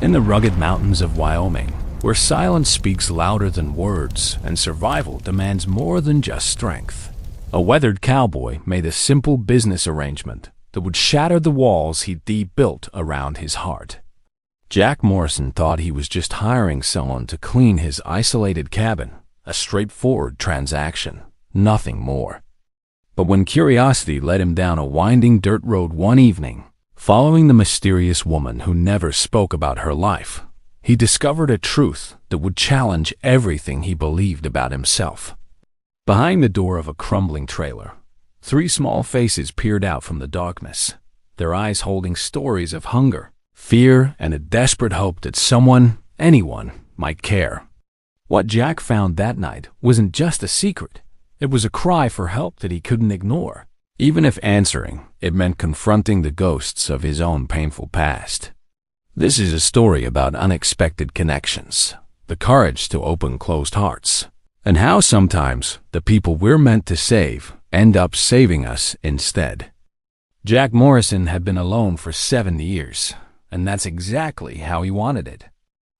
In the rugged mountains of Wyoming, where silence speaks louder than words and survival demands more than just strength, a weathered cowboy made a simple business arrangement that would shatter the walls he'd built around his heart. Jack Morrison thought he was just hiring someone to clean his isolated cabin, a straightforward transaction, nothing more. But when curiosity led him down a winding dirt road one evening, following the mysterious woman who never spoke about her life, he discovered a truth that would challenge everything he believed about himself. Behind the door of a crumbling trailer, 3 small faces peered out from the darkness, their eyes holding stories of hunger, fear, and a desperate hope that someone, anyone, might care. What Jack found that night wasn't just a secret. It was a cry for help that he couldn't ignore, even if answering it meant confronting the ghosts of his own painful past. This is a story about unexpected connections, the courage to open closed hearts, and how sometimes the people we're meant to save end up saving us instead. Jack Morrison had been alone for 7 years, and that's exactly how he wanted it.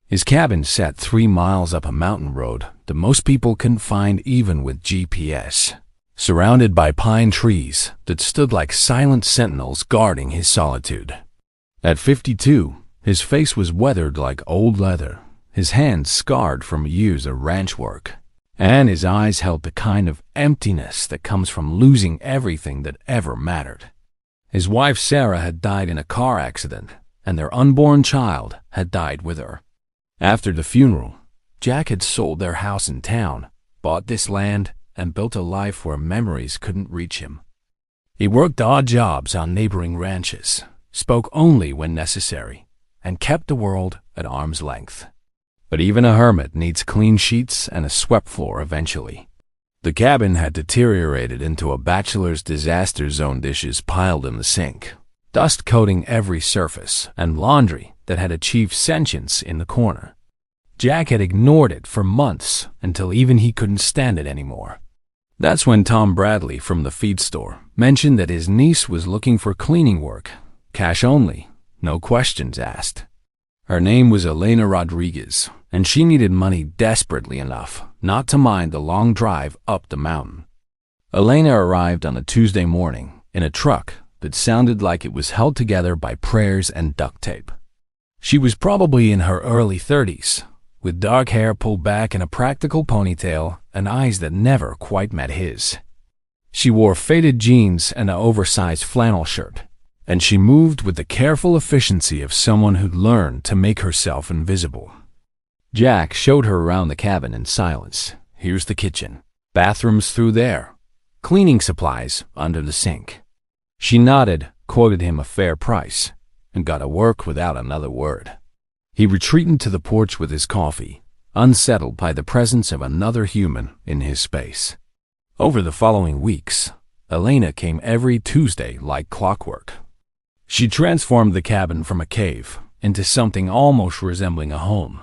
His cabin sat 3 miles up a mountain road that most people couldn't find even with GPS, surrounded by pine trees that stood like silent sentinels guarding his solitude. At 52, his face was weathered like old leather, his hands scarred from years of ranch work, and his eyes held the kind of emptiness that comes from losing everything that ever mattered. His wife Sarah had died in a car accident, and their unborn child had died with her. After the funeral, Jack had sold their house in town, bought this land, and built a life where memories couldn't reach him. He worked odd jobs on neighboring ranches, spoke only when necessary, and kept the world at arm's length. But even a hermit needs clean sheets and a swept floor eventually. The cabin had deteriorated into a bachelor's disaster zone, dishes piled in the sink, dust coating every surface, and laundry that had achieved sentience in the corner. Jack had ignored it for months until even he couldn't stand it anymore. That's when Tom Bradley from the feed store mentioned that his niece was looking for cleaning work, cash only, no questions asked. Her name was Elena Rodriguez, and she needed money desperately enough not to mind the long drive up the mountain. Elena arrived on a Tuesday morning in a truck that sounded like it was held together by prayers and duct tape. She was probably in her early 30s, with dark hair pulled back in a practical ponytail and eyes that never quite met his. She wore faded jeans and an oversized flannel shirt, and she moved with the careful efficiency of someone who'd learned to make herself invisible. Jack showed her around the cabin in silence. Here's the kitchen. Bathrooms through there. Cleaning supplies under the sink. She nodded, quoted him a fair price, and got to work without another word. He retreated to the porch with his coffee, unsettled by the presence of another human in his space. Over the following weeks, Elena came every Tuesday like clockwork. She transformed the cabin from a cave into something almost resembling a home,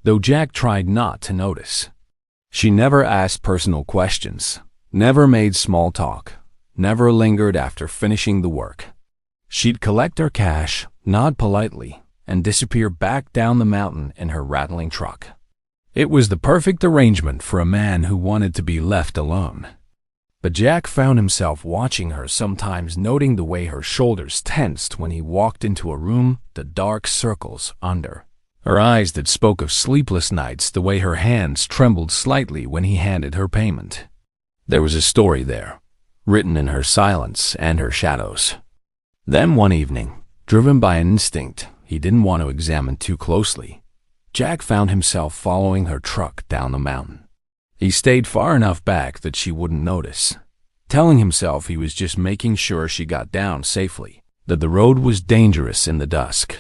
though Jack tried not to notice. She never asked personal questions, never made small talk, never lingered after finishing the work. She'd collect her cash, nod politely, and disappear back down the mountain in her rattling truck. It was the perfect arrangement for a man who wanted to be left alone. But Jack found himself watching her, sometimes noting the way her shoulders tensed when he walked into a room, the dark circles under. Her eyes that spoke of sleepless nights, the way her hands trembled slightly when he handed her payment. There was a story there, written in her silence and her shadows. Then one evening, driven by an instinct he didn't want to examine too closely, Jack found himself following her truck down the mountain. He stayed far enough back that she wouldn't notice, telling himself he was just making sure she got down safely, that the road was dangerous in the dusk,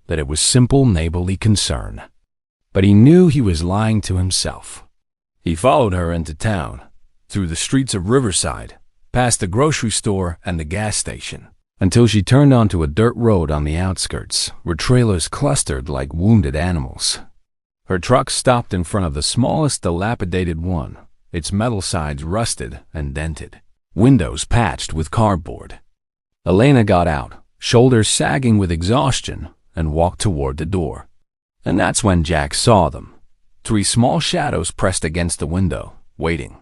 that it was simple neighborly concern. But he knew he was lying to himself. He followed her into town, through the streets of Riverside, past the grocery store and the gas station, until she turned onto a dirt road on the outskirts, where trailers clustered like wounded animals. Her truck stopped in front of the smallest dilapidated one, its metal sides rusted and dented, windows patched with cardboard. Elena got out, shoulders sagging with exhaustion, and walked toward the door. And that's when Jack saw them. 3 small shadows pressed against the window, waiting.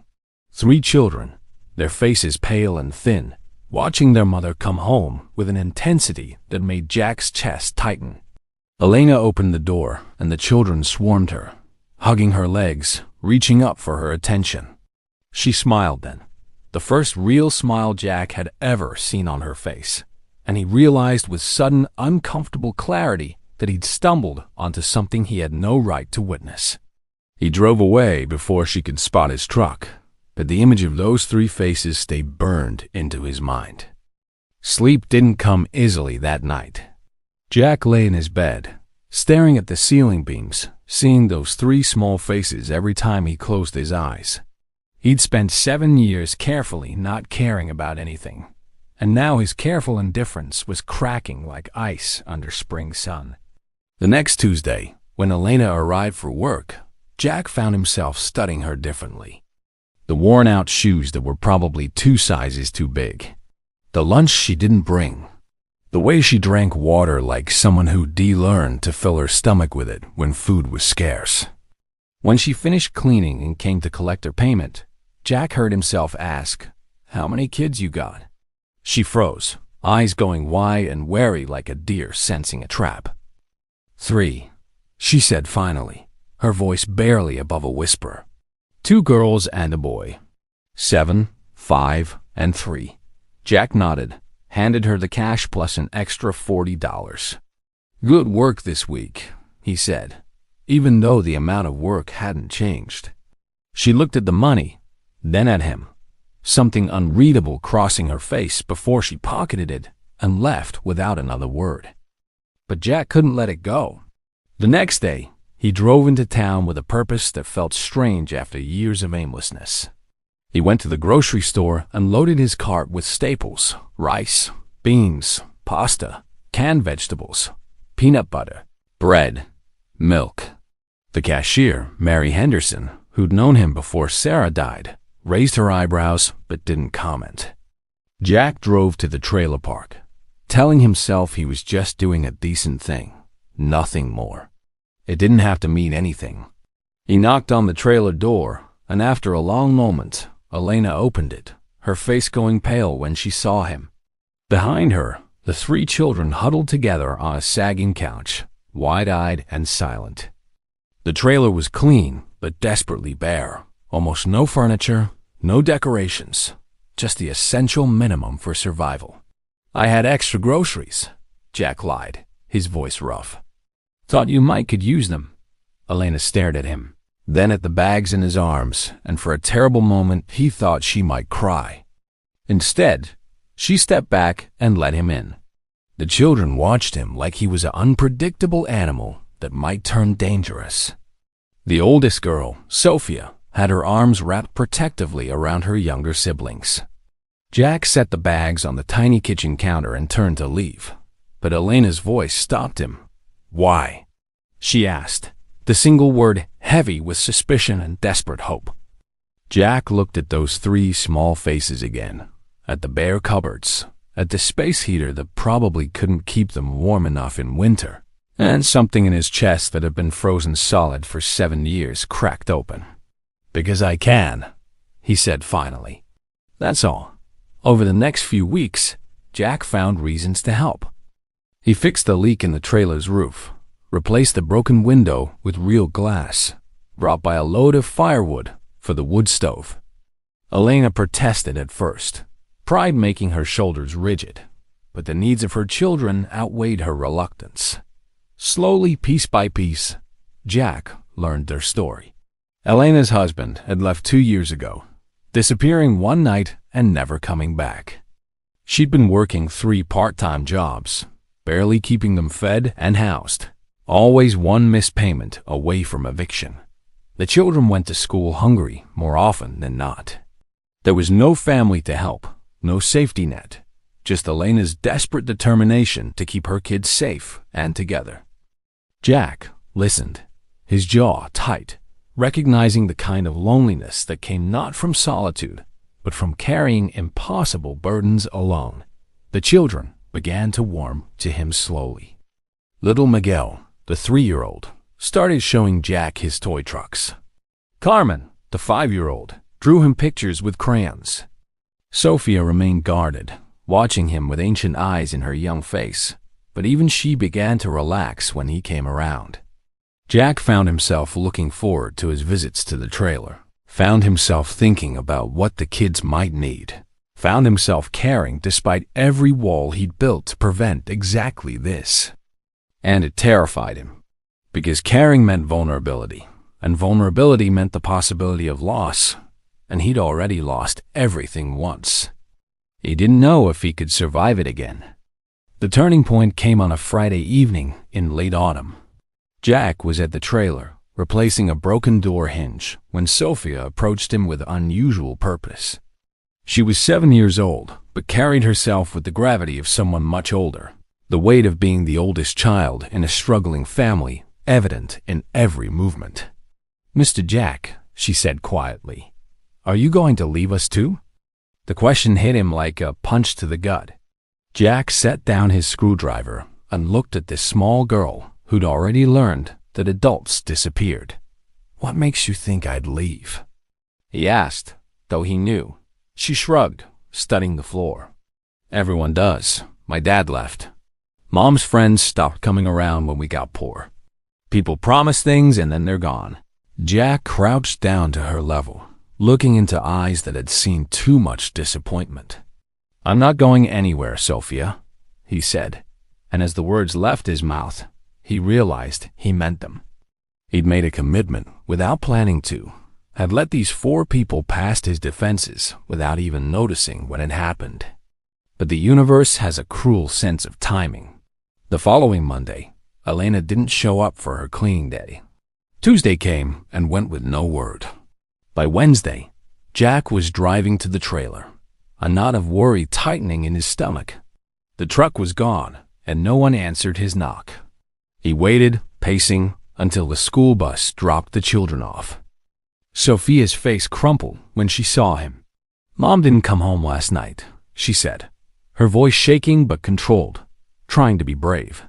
3 children, their faces pale and thin, watching their mother come home with an intensity that made Jack's chest tighten. Elena opened the door, and the children swarmed her, hugging her legs, reaching up for her attention. She smiled then, the first real smile Jack had ever seen on her face, and he realized with sudden, uncomfortable clarity that he'd stumbled onto something he had no right to witness. He drove away before she could spot his truck, but the image of those 3 faces stayed burned into his mind. Sleep didn't come easily that night. Jack lay in his bed, staring at the ceiling beams, seeing those 3 small faces every time he closed his eyes. He'd spent 7 years carefully not caring about anything, and now his careful indifference was cracking like ice under spring sun. The next Tuesday, when Elena arrived for work, Jack found himself studying her differently. The worn-out shoes that were probably 2 sizes too big. The lunch she didn't bring. The way she drank water like someone who de-learned to fill her stomach with it when food was scarce. When she finished cleaning and came to collect her payment, Jack heard himself ask, "How many kids you got?" She froze, eyes going wide and wary like a deer sensing a trap. 3, she said finally, her voice barely above a whisper. 2 girls and a boy. 7, 5, and 3. Jack nodded, handed her the cash plus an extra $40. "Good work this week," he said, even though the amount of work hadn't changed. She looked at the money, then at him, something unreadable crossing her face before she pocketed it and left without another word. But Jack couldn't let it go. The next day, he drove into town with a purpose that felt strange after years of aimlessness. He went to the grocery store and loaded his cart with staples, rice, beans, pasta, canned vegetables, peanut butter, bread, milk. The cashier, Mary Henderson, who'd known him before Sarah died, raised her eyebrows but didn't comment. Jack drove to the trailer park, telling himself he was just doing a decent thing, nothing more. It didn't have to mean anything. He knocked on the trailer door, and after a long moment, Elena opened it, her face going pale when she saw him. Behind her, the 3 children huddled together on a sagging couch, wide-eyed and silent. The trailer was clean, but desperately bare. Almost no furniture, no decorations, just the essential minimum for survival. "I had extra groceries," Jack lied, his voice rough. "Thought you might could use them." Elena stared at him, then at the bags in his arms, and for a terrible moment he thought she might cry. Instead, she stepped back and let him in. The children watched him like he was an unpredictable animal that might turn dangerous. The oldest girl, Sophia, had her arms wrapped protectively around her younger siblings. Jack set the bags on the tiny kitchen counter and turned to leave, but Elena's voice stopped him. "Why?" she asked, the single word heavy with suspicion and desperate hope. Jack looked at those 3 small faces again, at the bare cupboards, at the space heater that probably couldn't keep them warm enough in winter, and something in his chest that had been frozen solid for 7 years cracked open. "Because I can," he said finally. That's all. Over the next few weeks, Jack found reasons to help. He fixed the leak in the trailer's roof, replaced the broken window with real glass, brought by a load of firewood for the wood stove. Elena protested at first, pride making her shoulders rigid, but the needs of her children outweighed her reluctance. Slowly, piece by piece, Jack learned their story. Elena's husband had left 2 years ago, disappearing one night and never coming back. She'd been working 3 part-time jobs, barely keeping them fed and housed, always one missed payment away from eviction. The children went to school hungry more often than not. There was no family to help, no safety net, just Elena's desperate determination to keep her kids safe and together. Jack listened, his jaw tight, recognizing the kind of loneliness that came not from solitude, but from carrying impossible burdens alone. The children began to warm to him slowly. Little Miguel, the 3-year-old, started showing Jack his toy trucks. Carmen, the 5-year-old, drew him pictures with crayons. Sophia remained guarded, watching him with ancient eyes in her young face, but even she began to relax when he came around. Jack found himself looking forward to his visits to the trailer, found himself thinking about what the kids might need, found himself caring despite every wall he'd built to prevent exactly this. And it terrified him, because caring meant vulnerability, and vulnerability meant the possibility of loss, and he'd already lost everything once. He didn't know if he could survive it again. The turning point came on a Friday evening in late autumn. Jack was at the trailer, replacing a broken door hinge, when Sophia approached him with unusual purpose. She was 7 years old, but carried herself with the gravity of someone much older, the weight of being the oldest child in a struggling family evident in every movement. "Mr. Jack," she said quietly, "are you going to leave us too?" The question hit him like a punch to the gut. Jack set down his screwdriver and looked at this small girl who'd already learned that adults disappeared. "What makes you think I'd leave?" he asked, though he knew. She shrugged, studying the floor. "Everyone does. My dad left. Mom's friends stopped coming around when we got poor. People promise things and then they're gone." Jack crouched down to her level, looking into eyes that had seen too much disappointment. "I'm not going anywhere, Sophia," he said, and as the words left his mouth, he realized he meant them. He'd made a commitment without planning to, had let these 4 people past his defenses without even noticing when it happened. But the universe has a cruel sense of timing. The following Monday, Elena didn't show up for her cleaning day. Tuesday came and went with no word. By Wednesday, Jack was driving to the trailer, a knot of worry tightening in his stomach. The truck was gone, and no one answered his knock. He waited, pacing, until the school bus dropped the children off. Sophia's face crumpled when she saw him. "Mom didn't come home last night," she said, her voice shaking but controlled, trying to be brave.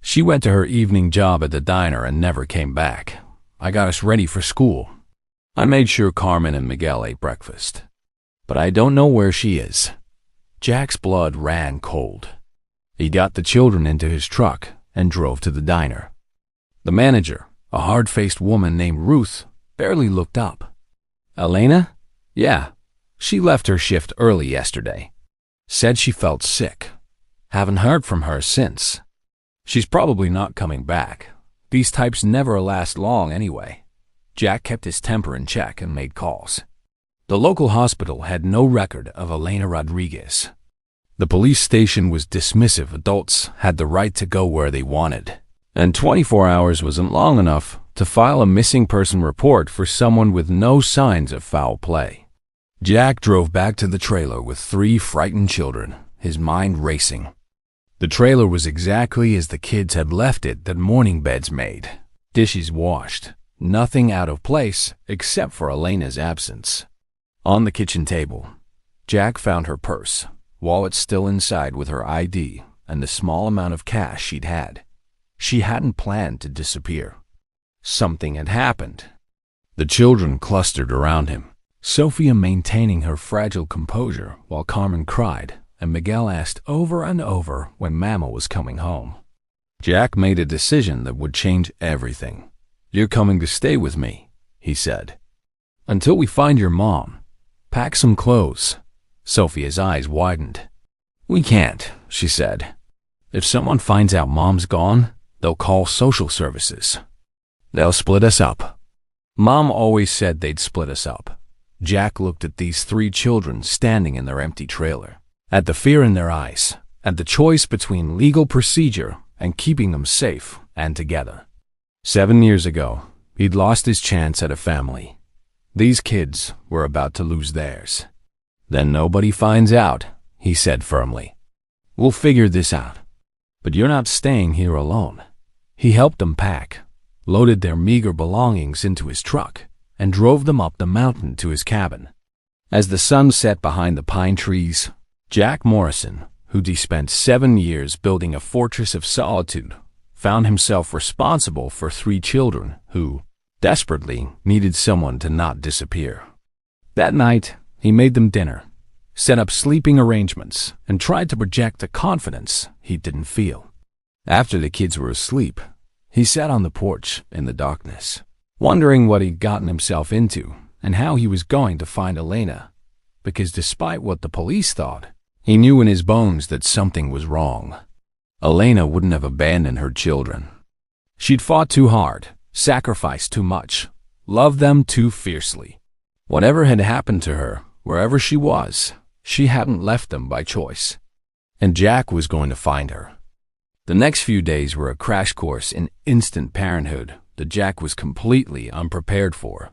"She went to her evening job at the diner and never came back. I got us ready for school. I made sure Carmen and Miguel ate breakfast. But I don't know where she is." Jack's blood ran cold. He got the children into his truck and drove to the diner. The manager, a hard-faced woman named Ruth, barely looked up. "Elena?" "Yeah. She left her shift early yesterday. Said she felt sick. Haven't heard from her since. She's probably not coming back. These types never last long anyway." Jack kept his temper in check and made calls. The local hospital had no record of Elena Rodriguez. The police station was dismissive. Adults had the right to go where they wanted, and 24 hours wasn't long enough to file a missing person report for someone with no signs of foul play. Jack drove back to the trailer with 3 frightened children, his mind racing. The trailer was exactly as the kids had left it that morning beds made. Dishes washed, nothing out of place except for Elena's absence. On the kitchen table, Jack found her purse, wallet still inside with her ID and the small amount of cash she'd had. She hadn't planned to disappear. Something had happened. The children clustered around him, Sophia maintaining her fragile composure while Carmen cried, and Miguel asked over and over when Mama was coming home. Jack made a decision that would change everything. "You're coming to stay with me," he said. "Until we find your mom. Pack some clothes." Sophia's eyes widened. "We can't," she said. "If someone finds out Mom's gone, they'll call social services. They'll split us up." Mom always said they'd split us up. Jack looked at these 3 children standing in their empty trailer, at the fear in their eyes, at the choice between legal procedure and keeping them safe and together. 7 years ago, he'd lost his chance at a family. These kids were about to lose theirs. "Then nobody finds out," he said firmly. "We'll figure this out. But you're not staying here alone." He helped them pack, loaded their meager belongings into his truck, and drove them up the mountain to his cabin. As the sun set behind the pine trees, Jack Morrison, who'd spent 7 years building a fortress of solitude, found himself responsible for 3 children who desperately needed someone to not disappear. That night, he made them dinner, set up sleeping arrangements, and tried to project a confidence he didn't feel. After the kids were asleep, he sat on the porch in the darkness, wondering what he'd gotten himself into and how he was going to find Elena, because despite what the police thought, he knew in his bones that something was wrong. Elena wouldn't have abandoned her children. She'd fought too hard, sacrificed too much, loved them too fiercely. Whatever had happened to her, wherever she was, she hadn't left them by choice. And Jack was going to find her. The next few days were a crash course in instant parenthood that Jack was completely unprepared for.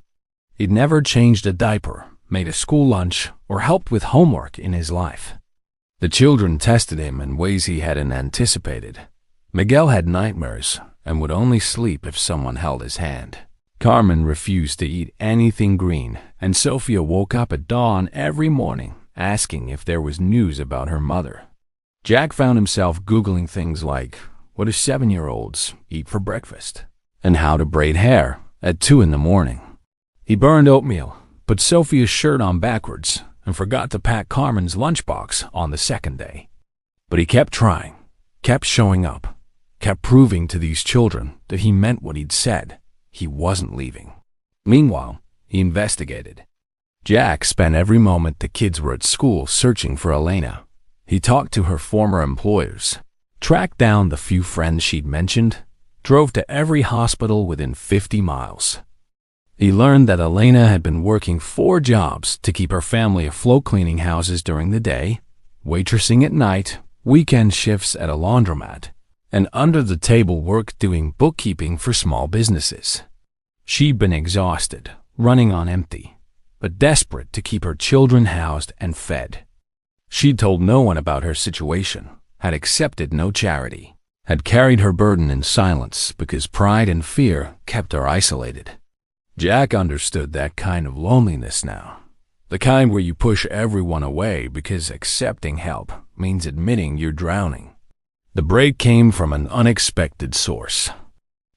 He'd never changed a diaper, made a school lunch, or helped with homework in his life. The children tested him in ways he hadn't anticipated. Miguel had nightmares and would only sleep if someone held his hand. Carmen refused to eat anything green, and Sophia woke up at dawn every morning asking if there was news about her mother. Jack found himself Googling things like, what do 7-year-olds eat for breakfast? And how to braid hair at 2 in the morning. He burned oatmeal, put Sophia's shirt on backwards, and forgot to pack Carmen's lunchbox on the second day. But he kept trying, kept showing up, kept proving to these children that he meant what he'd said. He wasn't leaving. Meanwhile, he investigated. Jack spent every moment the kids were at school searching for Elena. He talked to her former employers, tracked down the few friends she'd mentioned, drove to every hospital within 50 miles. He learned that Elena had been working 4 jobs to keep her family afloat, cleaning houses during the day, waitressing at night, weekend shifts at a laundromat, and under-the-table work doing bookkeeping for small businesses. She'd been exhausted, running on empty, but desperate to keep her children housed and fed. She'd told no one about her situation, had accepted no charity, had carried her burden in silence because pride and fear kept her isolated. Jack understood that kind of loneliness now, the kind where you push everyone away because accepting help means admitting you're drowning. The break came from an unexpected source.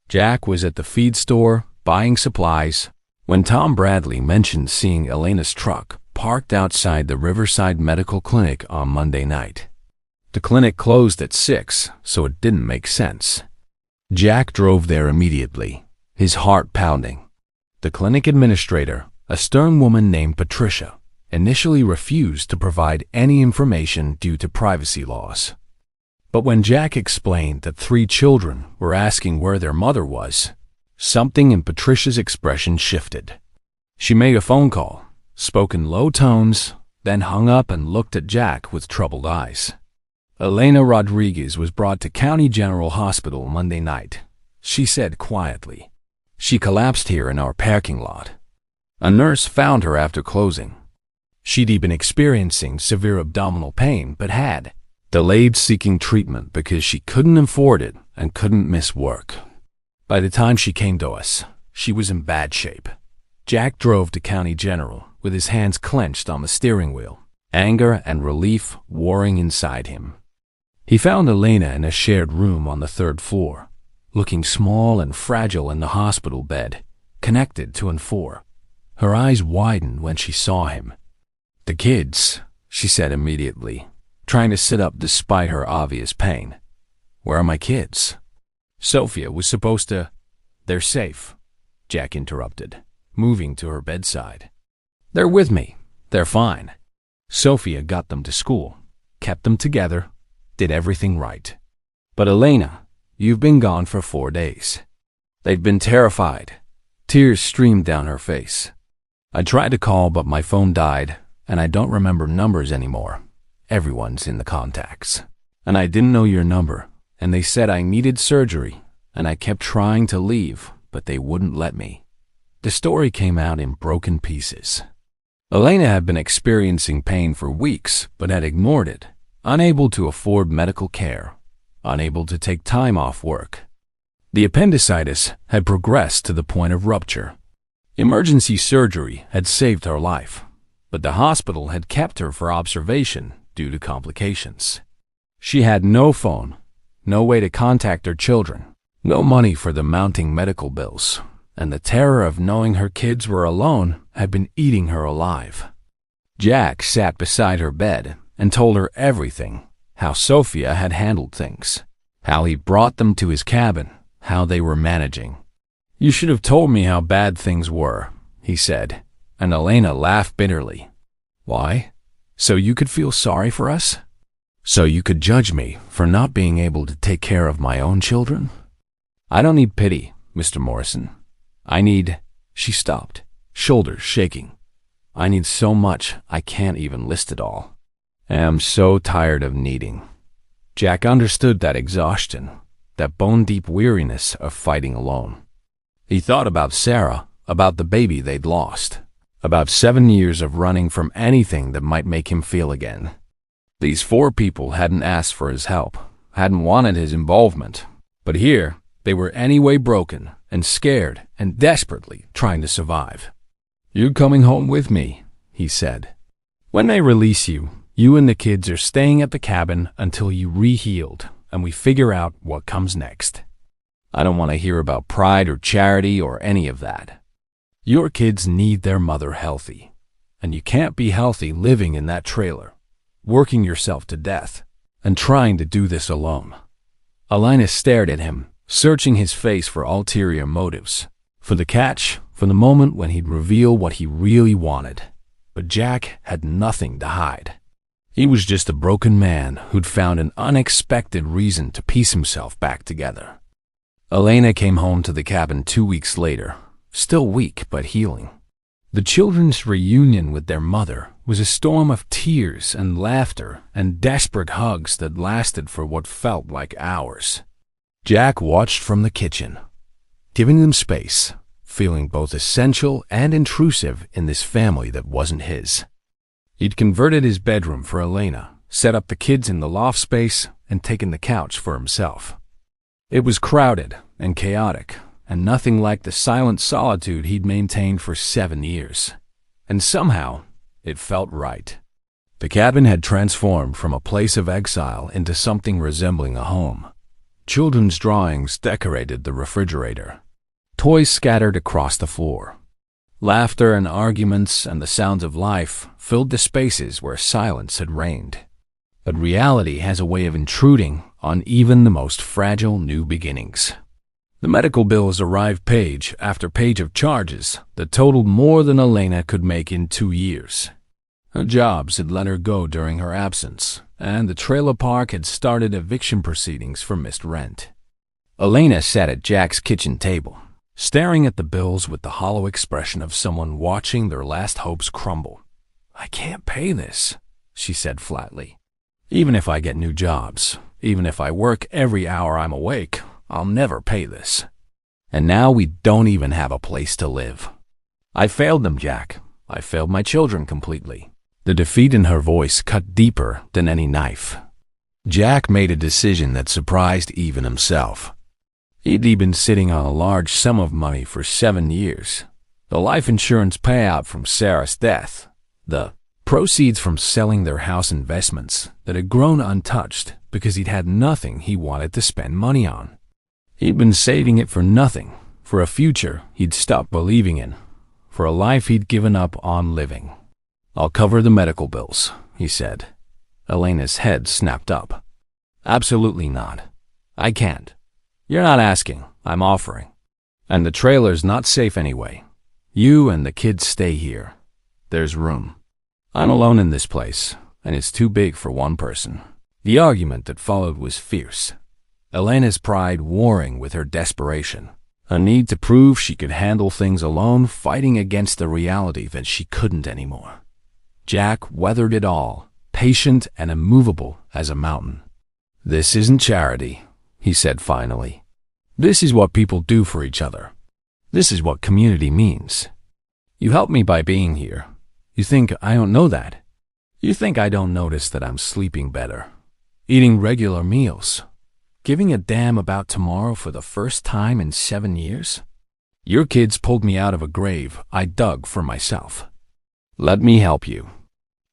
Jack was at the feed store buying supplies when Tom Bradley mentioned seeing Elena's truck parked outside the Riverside Medical Clinic on Monday night. The clinic closed at 6, so it didn't make sense. Jack drove there immediately, his heart pounding. The clinic administrator, a stern woman named Patricia, initially refused to provide any information due to privacy laws. But when Jack explained that 3 children were asking where their mother was, something in Patricia's expression shifted. She made a phone call, spoke in low tones, then hung up and looked at Jack with troubled eyes. Elena Rodriguez was brought to County General Hospital Monday night, she said quietly. She collapsed here in our parking lot. A nurse found her after closing. She'd been experiencing severe abdominal pain but had delayed seeking treatment because she couldn't afford it and couldn't miss work. By the time she came to us, she was in bad shape. Jack drove to County General with his hands clenched on the steering wheel, anger and relief warring inside him. He found Elena in a shared room on the 3rd floor, looking small and fragile in the hospital bed, connected to an 4. Her eyes widened when she saw him. The kids, she said immediately, trying to sit up despite her obvious pain. Where are my kids? Sophia was supposed to... They're safe, Jack interrupted, moving to her bedside. They're with me. They're fine. Sophia got them to school, kept them together, did everything right. But Elena, you've been gone for 4 days. They'd been terrified. Tears streamed down her face. I tried to call, but my phone died, and I don't remember numbers anymore. Everyone's in the contacts. And I didn't know your number, and they said I needed surgery, and I kept trying to leave, but they wouldn't let me. The story came out in broken pieces. Elena had been experiencing pain for weeks, but had ignored it, unable to afford medical care, unable to take time off work. The appendicitis had progressed to the point of rupture. Emergency surgery had saved her life, but the hospital had kept her for observation due to complications. She had no phone, no way to contact her children, No money for the mounting medical bills, and the terror of knowing her kids were alone had been eating her alive. Jack sat beside her bed and told her everything, how Sophia had handled things, how he brought them to his cabin, how they were managing. "You should have told me how bad things were," he said, and Elena laughed bitterly. "Why? So you could feel sorry for us? So you could judge me for not being able to take care of my own children? I don't need pity, Mr. Morrison. I need—" She stopped, shoulders shaking. "I need so much I can't even list it all. I am so tired of needing." Jack understood that exhaustion, that bone-deep weariness of fighting alone. He thought about Sarah, about the baby they'd lost, about 7 years of running from anything that might make him feel again. These 4 people hadn't asked for his help, hadn't wanted his involvement, but here they were anyway broken and scared and desperately trying to survive. "You're coming home with me," he said. "When they release you, you and the kids are staying at the cabin until you re-healed and we figure out what comes next. I don't want to hear about pride or charity or any of that. Your kids need their mother healthy, and you can't be healthy living in that trailer, working yourself to death, and trying to do this alone." Elena stared at him, searching his face for ulterior motives, for the catch, for the moment when he'd reveal what he really wanted. But Jack had nothing to hide. He was just a broken man who'd found an unexpected reason to piece himself back together. Elena came home to the cabin 2 weeks later, still weak but healing. The children's reunion with their mother was a storm of tears and laughter and desperate hugs that lasted for what felt like hours. Jack watched from the kitchen, giving them space, feeling both essential and intrusive in this family that wasn't his. He'd converted his bedroom for Elena, set up the kids in the loft space, and taken the couch for himself. It was crowded and chaotic, and nothing like the silent solitude he'd maintained for 7 years. And somehow, it felt right. The cabin had transformed from a place of exile into something resembling a home. Children's drawings decorated the refrigerator. Toys scattered across the floor. Laughter and arguments and the sounds of life filled the spaces where silence had reigned. But reality has a way of intruding on even the most fragile new beginnings. The medical bills arrived page after page of charges that totaled more than Elena could make in 2 years. Her jobs had let her go during her absence, and the trailer park had started eviction proceedings for missed rent. Elena sat at Jack's kitchen table, staring at the bills with the hollow expression of someone watching their last hopes crumble. "I can't pay this," she said flatly. "Even if I get new jobs, even if I work every hour I'm awake, I'll never pay this. And now we don't even have a place to live. I failed them, Jack. I failed my children completely." The defeat in her voice cut deeper than any knife. Jack made a decision that surprised even himself. He'd been sitting on a large sum of money for 7 years. The life insurance payout from Sarah's death, the proceeds from selling their house investments that had grown untouched because he'd had nothing he wanted to spend money on. He'd been saving it for nothing, for a future he'd stopped believing in, for a life he'd given up on living. "I'll cover the medical bills," he said. Elena's head snapped up. "Absolutely not. I can't. You're not asking, I'm offering. And the trailer's not safe anyway. You and the kids stay here. There's room. I'm alone in this place, and it's too big for one person." The argument that followed was fierce. Elena's pride warring with her desperation, a need to prove she could handle things alone, fighting against the reality that she couldn't anymore. Jack weathered it all, patient and immovable as a mountain. "This isn't charity," he said finally. "This is what people do for each other. This is what community means. You help me by being here. You think I don't know that? You think I don't notice that I'm sleeping better, eating regular meals, giving a damn about tomorrow for the first time in 7 years? Your kids pulled me out of a grave I dug for myself. Let me help you.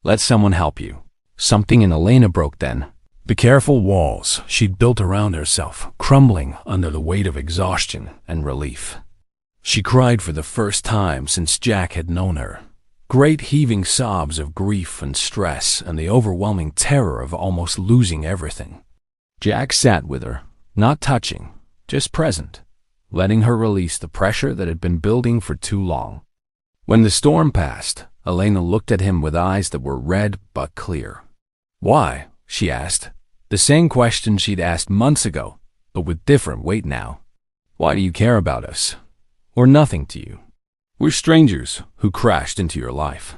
Let someone help you." Something in Elena broke then, The careful walls she'd built around herself crumbling under the weight of exhaustion and relief. She cried for the first time since Jack had known her. Great heaving sobs of grief and stress and the overwhelming terror of almost losing everything. Jack sat with her, not touching, just present, letting her release the pressure that had been building for too long. When the storm passed, Elena looked at him with eyes that were red but clear. "Why?" she asked. The same question she'd asked months ago, but with different weight now. "Why do you care about us? Or nothing to you? We're strangers who crashed into your life."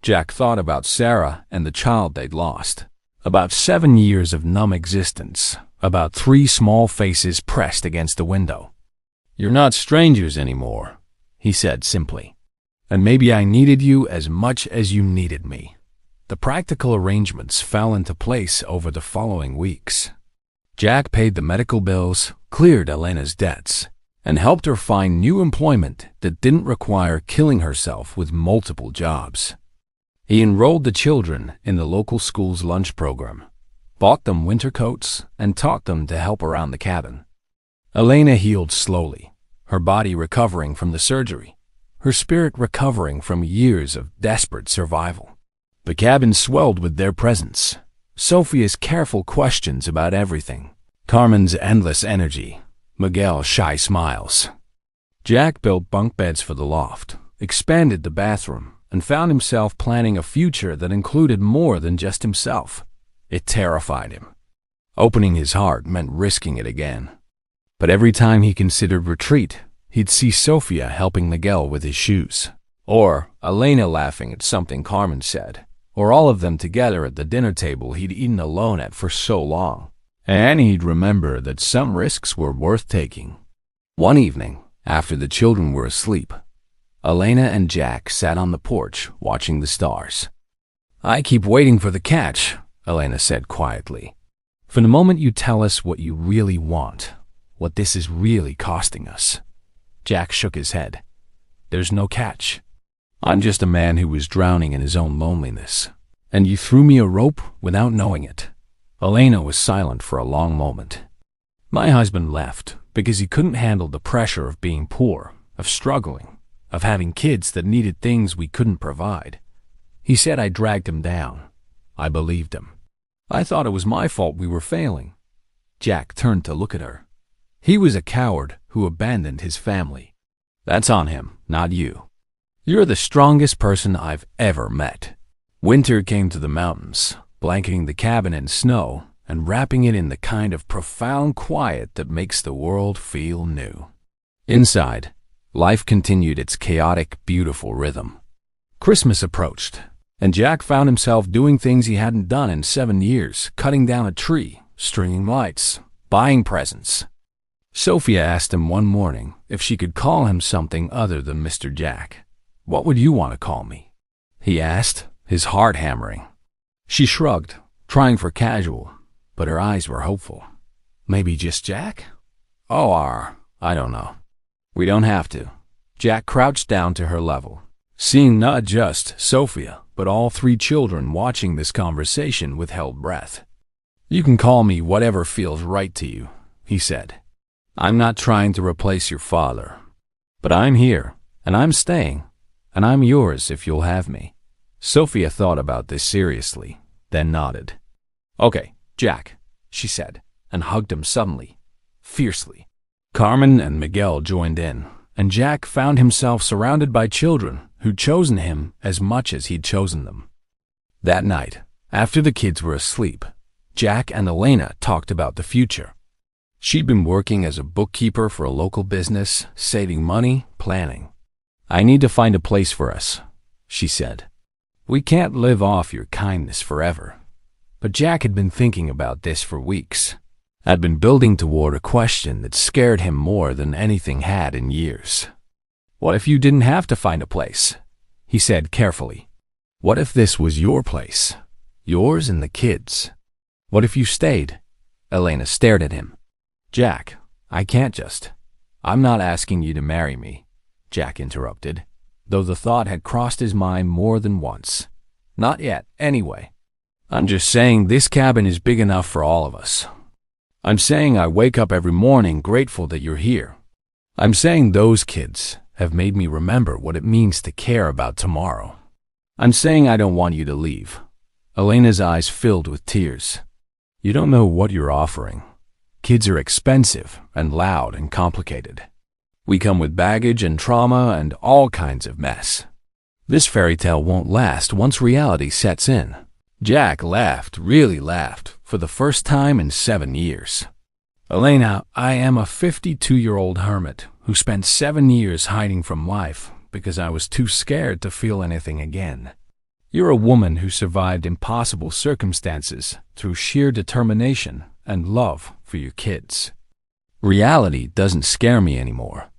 Jack thought about Sarah and the child they'd lost. About 7 years of numb existence. About 3 small faces pressed against the window. "You're not strangers anymore," he said simply. "And maybe I needed you as much as you needed me." The practical arrangements fell into place over the following weeks. Jack paid the medical bills, cleared Elena's debts, and helped her find new employment that didn't require killing herself with multiple jobs. He enrolled the children in the local school's lunch program, bought them winter coats, and taught them to help around the cabin. Elena healed slowly, her body recovering from the surgery, her spirit recovering from years of desperate survival. The cabin swelled with their presence, Sophia's careful questions about everything, Carmen's endless energy, Miguel's shy smiles. Jack built bunk beds for the loft, expanded the bathroom, and found himself planning a future that included more than just himself. It terrified him. Opening his heart meant risking it again. But every time he considered retreat, he'd see Sophia helping Miguel with his shoes, or Elena laughing at something Carmen said, or all of them together at the dinner table he'd eaten alone at for so long. And he'd remember that some risks were worth taking. One evening, after the children were asleep, Elena and Jack sat on the porch watching the stars. "I keep waiting for the catch," Elena said quietly. "For the moment you tell us what you really want, what this is really costing us." Jack shook his head. "There's no catch. I'm just a man who was drowning in his own loneliness, and you threw me a rope without knowing it." Elena was silent for a long moment. "My husband left because he couldn't handle the pressure of being poor, of struggling, of having kids that needed things we couldn't provide. He said I dragged him down. I believed him. I thought it was my fault we were failing." Jack turned to look at her. "He was a coward who abandoned his family. That's on him, not you. You're the strongest person I've ever met." Winter came to the mountains, blanketing the cabin in snow and wrapping it in the kind of profound quiet that makes the world feel new. Inside, life continued its chaotic, beautiful rhythm. Christmas approached, and Jack found himself doing things he hadn't done in 7 years, cutting down a tree, stringing lights, buying presents. Sophia asked him one morning if she could call him something other than Mr. Jack. "What would you want to call me?" he asked, his heart hammering. She shrugged, trying for casual, but her eyes were hopeful. "Maybe just Jack?" "Oh, I don't know. We don't have to." Jack crouched down to her level, seeing not just Sophia, but all 3 children watching this conversation with held breath. "You can call me whatever feels right to you," he said. "I'm not trying to replace your father, but I'm here, and I'm staying, and I'm yours if you'll have me." Sophia thought about this seriously, then nodded. "Okay, Jack," she said, and hugged him suddenly, fiercely. Carmen and Miguel joined in, and Jack found himself surrounded by children who'd chosen him as much as he'd chosen them. That night, after the kids were asleep, Jack and Elena talked about the future. She'd been working as a bookkeeper for a local business, saving money, planning. "I need to find a place for us," she said. "We can't live off your kindness forever." But Jack had been thinking about this for weeks, had been building toward a question that scared him more than anything had in years. "What if you didn't have to find a place?" he said carefully. "What if this was your place? Yours and the kids? What if you stayed?" Elena stared at him. "Jack, I can't just. I'm not asking you to marry me," Jack interrupted, though the thought had crossed his mind more than once. "Not yet, anyway." I'm just saying this cabin is big enough for all of us. I'm saying I wake up every morning grateful that you're here. I'm saying those kids have made me remember what it means to care about tomorrow. I'm saying I don't want you to leave." Elena's eyes filled with tears. "You don't know what you're offering. Kids are expensive and loud and complicated. We come with baggage and trauma and all kinds of mess. This fairy tale won't last once reality sets in." Jack laughed, really laughed, for the first time in 7 years. "Elena, I am a 52-year-old hermit who spent 7 years hiding from life because I was too scared to feel anything again. You're a woman who survived impossible circumstances through sheer determination and love for your kids. Reality doesn't scare me anymore.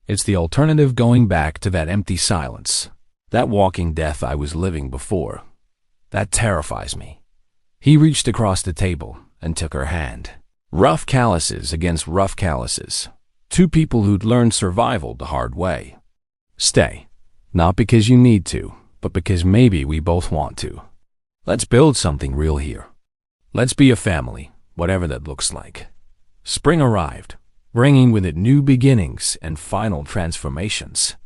It's the alternative going back to that empty silence, that walking death I was living before. That terrifies me." He reached across the table and took her hand. Rough calluses against rough calluses. Two people who'd learned survival the hard way. "Stay. Not because you need to, but because maybe we both want to. Let's build something real here. Let's be a family, whatever that looks like." Spring arrived, bringing with it new beginnings and final transformations.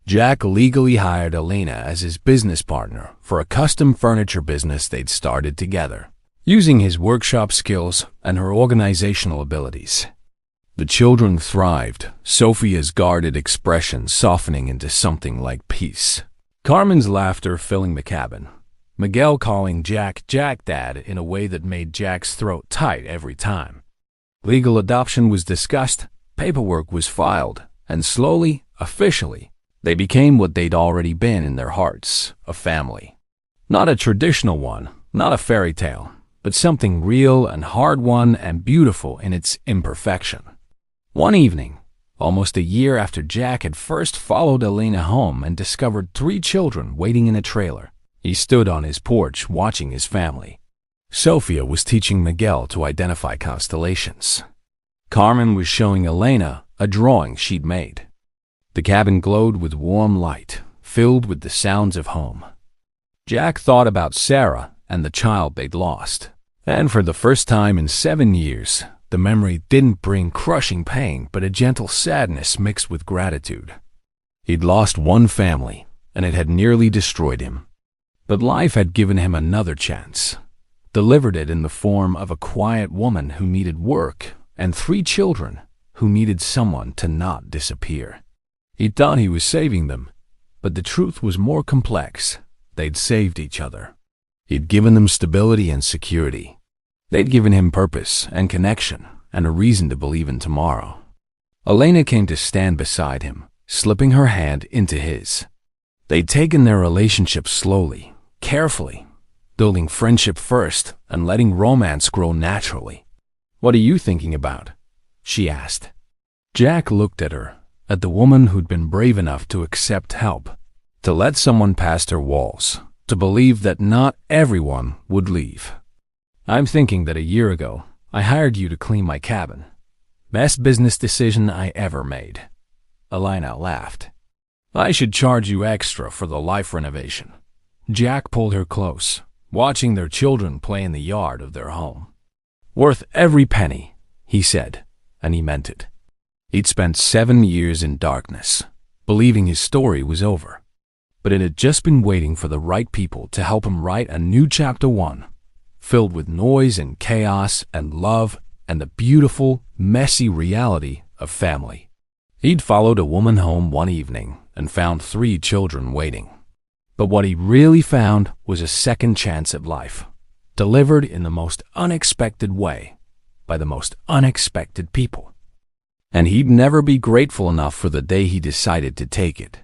Jack legally hired Elena as his business partner for a custom furniture business they'd started together, using his workshop skills and her organizational abilities. The children thrived, Sophia's guarded expression softening into something like peace. Carmen's laughter filling the cabin. Miguel calling Jack Jack Dad in a way that made Jack's throat tight every time. Legal adoption was discussed, paperwork was filed, and slowly, officially, they became what they'd already been in their hearts, a family. Not a traditional one, not a fairy tale, but something real and hard-won and beautiful in its imperfection. One evening, almost a year after Jack had first followed Elena home and discovered 3 children waiting in a trailer, he stood on his porch watching his family. Sophia was teaching Miguel to identify constellations. Carmen was showing Elena a drawing she'd made. The cabin glowed with warm light, filled with the sounds of home. Jack thought about Sarah and the child they'd lost. And for the first time in 7 years, the memory didn't bring crushing pain, but a gentle sadness mixed with gratitude. He'd lost one family, and it had nearly destroyed him. But life had given him another chance, delivered it in the form of a quiet woman who needed work and 3 children who needed someone to not disappear. He thought he was saving them, but the truth was more complex. They'd saved each other. He'd given them stability and security. They'd given him purpose and connection and a reason to believe in tomorrow. Elena came to stand beside him, slipping her hand into his. They'd taken their relationship slowly, carefully, building friendship first and letting romance grow naturally. "What are you thinking about?" she asked. Jack looked at her, at the woman who'd been brave enough to accept help, to let someone past her walls, to believe that not everyone would leave. "I'm thinking that a year ago, I hired you to clean my cabin. Best business decision I ever made." Elena laughed. "I should charge you extra for the life renovation." Jack pulled her close, watching their children play in the yard of their home. "Worth every penny," he said, and he meant it. He'd spent 7 years in darkness, believing his story was over. But it had just been waiting for the right people to help him write a new chapter 1, filled with noise and chaos and love and the beautiful, messy reality of family. He'd followed a woman home one evening and found 3 children waiting. But what he really found was a second chance at life, delivered in the most unexpected way, by the most unexpected people. And he'd never be grateful enough for the day he decided to take it.